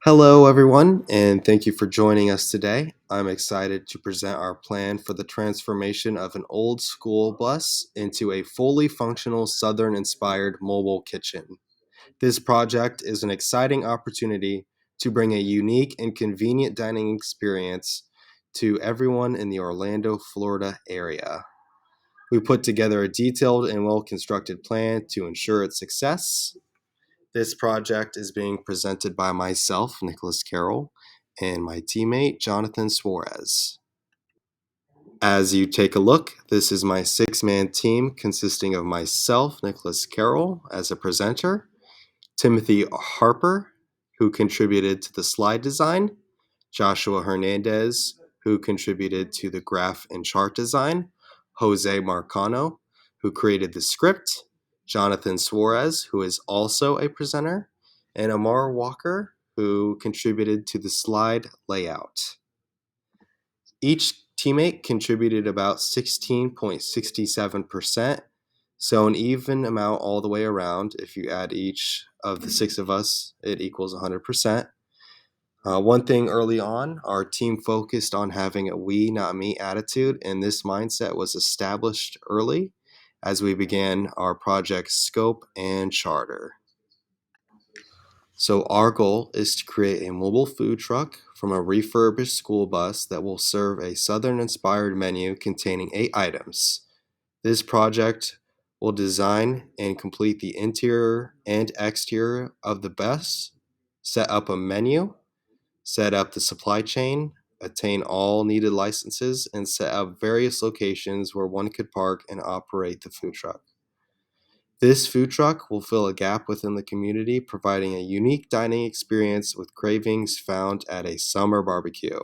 Hello, everyone, and thank you for joining us today. I'm excited to present our plan for the transformation of an old school bus into a fully functional Southern inspired mobile kitchen. This project is an exciting opportunity to bring a unique and convenient dining experience to everyone in the Orlando, Florida area. We put together a detailed and well constructed plan to ensure its success. This project is being presented by myself, Nicholas Carroll, and my teammate, Jonathan Suarez. As you take a look, this is my six-man team consisting of myself, Nicholas Carroll, as a presenter, Timothy Harper, who contributed to the slide design, Joshua Hernandez, who contributed to the graph and chart design, Jose Marcano, who created the script, Jonathan Suarez, who is also a presenter, and Amar Walker, who contributed to the slide layout. Each teammate contributed about 16.67%, so an even amount all the way around. If you add each of the six of us, it equals 100%. One thing early on, our team focused on having a we, not me attitude, and this mindset was established early as we began our project scope and charter. So, our goal is to create a mobile food truck from a refurbished school bus that will serve a Southern inspired menu containing 8 items. This project will design and complete the interior and exterior of the bus, set up a menu, set up the supply chain, attain all needed licenses, and set up various locations where one could park and operate the food truck. This food truck will fill a gap within the community, providing a unique dining experience with cravings found at a summer barbecue.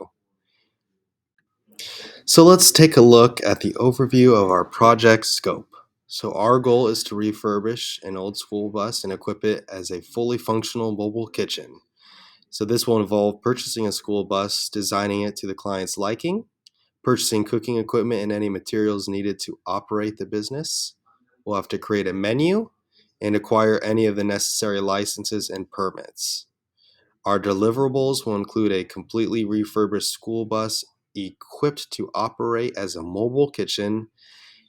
So let's take a look at the overview of our project scope. So our goal is to refurbish an old school bus and equip it as a fully functional mobile kitchen. So this will involve purchasing a school bus, designing it to the client's liking, purchasing cooking equipment and any materials needed to operate the business. We'll have to create a menu and acquire any of the necessary licenses and permits. Our deliverables will include a completely refurbished school bus equipped to operate as a mobile kitchen,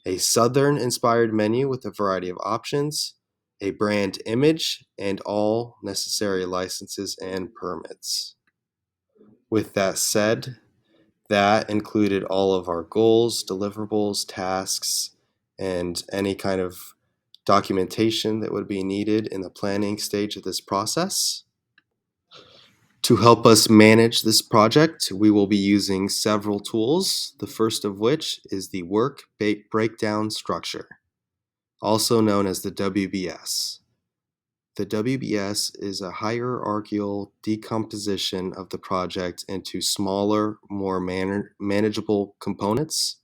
a Southern inspired menu with a variety of options, a brand image, and all necessary licenses and permits. With that said, that included all of our goals, deliverables, tasks, and any kind of documentation that would be needed in the planning stage of this process. To help us manage this project, we will be using several tools, the first of which is the Work Breakdown Structure, also known as the WBS. The WBS is a hierarchical decomposition of the project into smaller, more manageable components.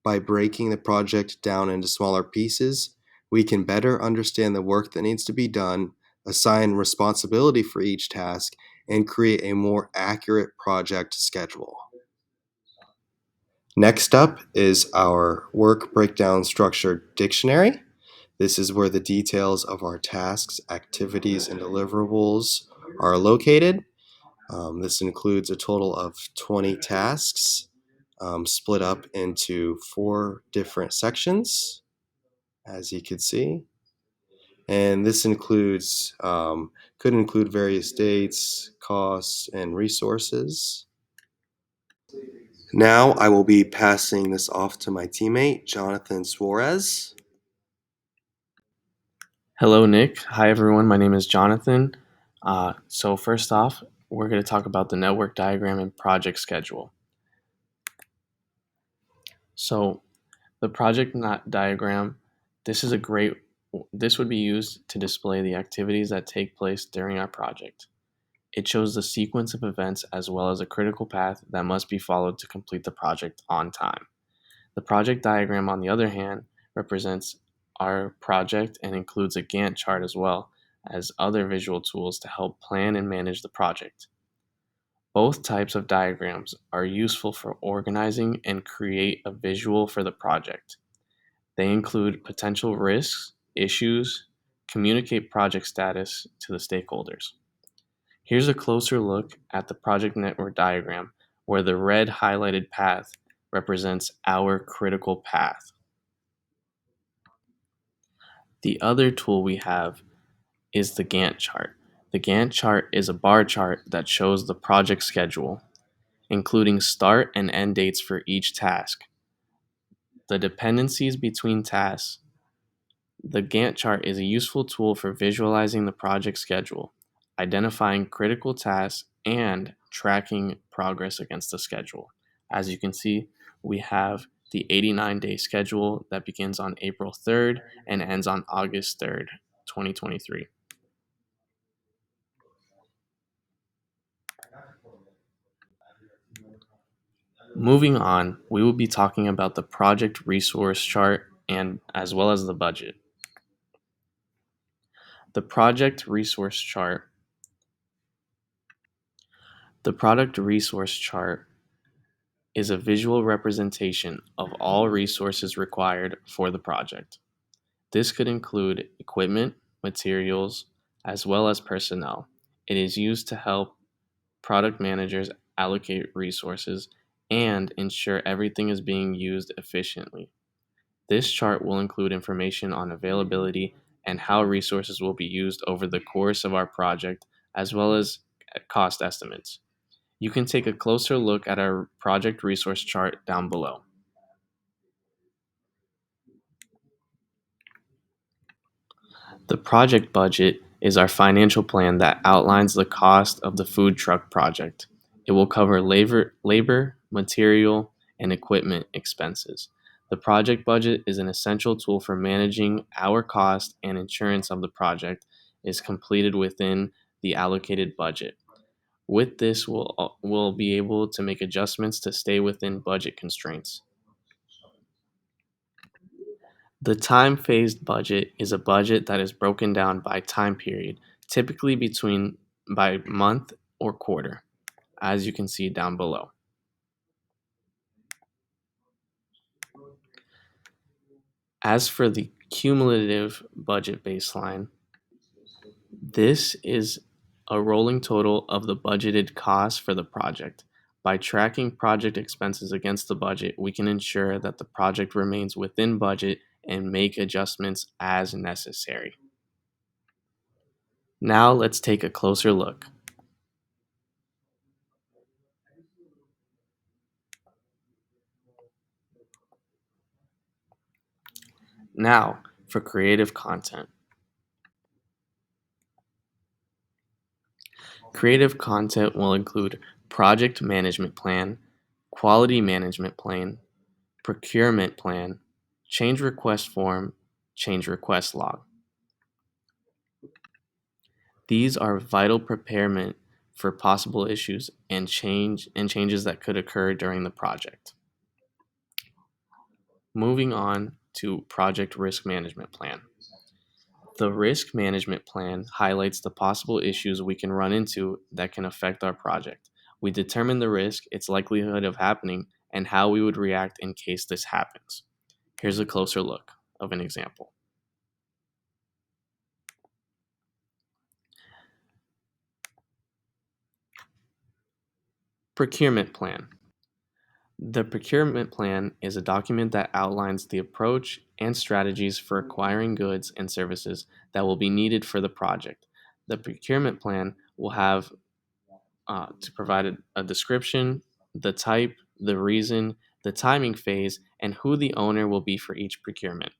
By breaking the project down into smaller pieces, we can better understand the work that needs to be done, assign responsibility for each task, and create a more accurate project schedule. Next up is our Work Breakdown Structure Dictionary. This is where the details of our tasks, activities, and deliverables are located. This includes a total of 20 tasks split up into 4 different sections, as you can see. And this could include various dates, costs, and resources. Now I will be passing this off to my teammate, Jonathan Suarez. Hello, Nick. Hi, everyone. My name is Jonathan. So, first off, we're going to talk about the network diagram and project schedule. So, the project diagram, this is a great, this would be used to display the activities that take place during our project. It shows the sequence of events as well as a critical path that must be followed to complete the project on time. The project diagram, on the other hand, represents our project and includes a Gantt chart as well as other visual tools to help plan and manage the project. Both types of diagrams are useful for organizing and create a visual for the project. They include potential risks, issues, communicate project status to the stakeholders. Here's a closer look at the project network diagram where the red highlighted path represents our critical path. The other tool we have is the Gantt chart. The Gantt chart is a bar chart that shows the project schedule, including start and end dates for each task, the dependencies between tasks. The Gantt chart is a useful tool for visualizing the project schedule, identifying critical tasks, and tracking progress against the schedule. As you can see, we have the 89-day schedule that begins on April 3rd and ends on August 3rd, 2023. Moving on, we will be talking about the project resource chart and as well as the budget. The project resource chart. The product resource chart is a visual representation of all resources required for the project. This could include equipment, materials, as well as personnel. It is used to help product managers allocate resources and ensure everything is being used efficiently. This chart will include information on availability and how resources will be used over the course of our project, as well as cost estimates. You can take a closer look at our project resource chart down below. The project budget is our financial plan that outlines the cost of the food truck project. It will cover labor, material, and equipment expenses. The project budget is an essential tool for managing our cost, and insurance of the project is completed within the allocated budget. With this, we'll be able to make adjustments to stay within budget constraints. The time phased budget is a budget that is broken down by time period, typically between by month or quarter, as you can see down below. As for the cumulative budget baseline, this is a rolling total of the budgeted costs for the project. By tracking project expenses against the budget, we can ensure that the project remains within budget and make adjustments as necessary. Now let's take a closer look. Now for creative content. Creative content will include project management plan, quality management plan, procurement plan, change request form, change request log. These are vital preparement for possible issues and changes that could occur during the project. Moving on to project risk management plan. The risk management plan highlights the possible issues we can run into that can affect our project. We determine the risk, its likelihood of happening, and how we would react in case this happens. Here's a closer look of an example. Procurement plan. The procurement plan is a document that outlines the approach and strategies for acquiring goods and services that will be needed for the project. The procurement plan will have to provide a description, the type, the reason, the timing phase, and who the owner will be for each procurement.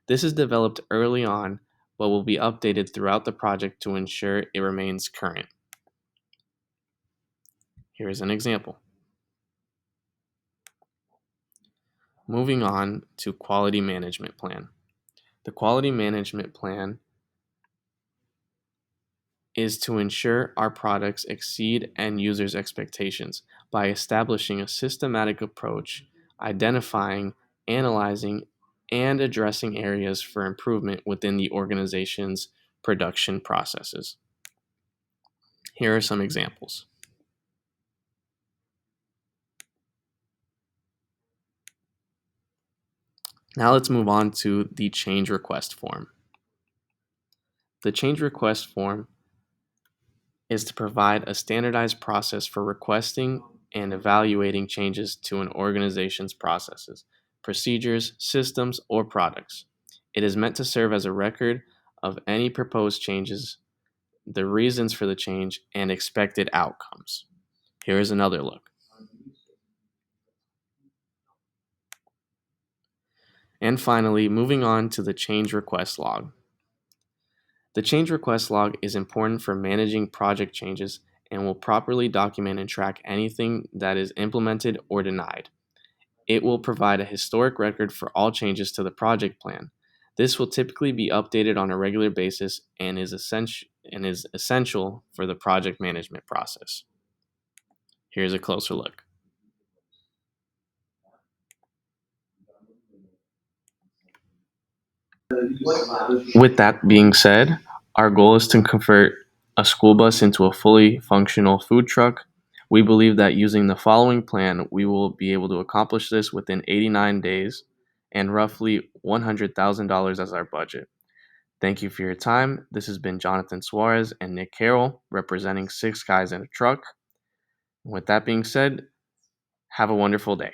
This is developed early on, but will be updated throughout the project to ensure it remains current. Here is an example. Moving on to quality management plan. The quality management plan is to ensure our products exceed end users' expectations by establishing a systematic approach, identifying, analyzing, and addressing areas for improvement within the organization's production processes. Here are some examples. Now let's move on to the change request form. The change request form is to provide a standardized process for requesting and evaluating changes to an organization's processes, procedures, systems, or products. It is meant to serve as a record of any proposed changes, the reasons for the change, and expected outcomes. Here is another look. And finally, moving on to the change request log. The change request log is important for managing project changes and will properly document and track anything that is implemented or denied. It will provide a historic record for all changes to the project plan. This will typically be updated on a regular basis and is essential for the project management process. Here's a closer look. With that being said, our goal is to convert a school bus into a fully functional food truck. We believe that using the following plan, we will be able to accomplish this within 89 days and roughly $100,000 as our budget. Thank you for your time. This has been Jonathan Suarez and Nick Carroll representing Six Guys in a Truck. With that being said, have a wonderful day.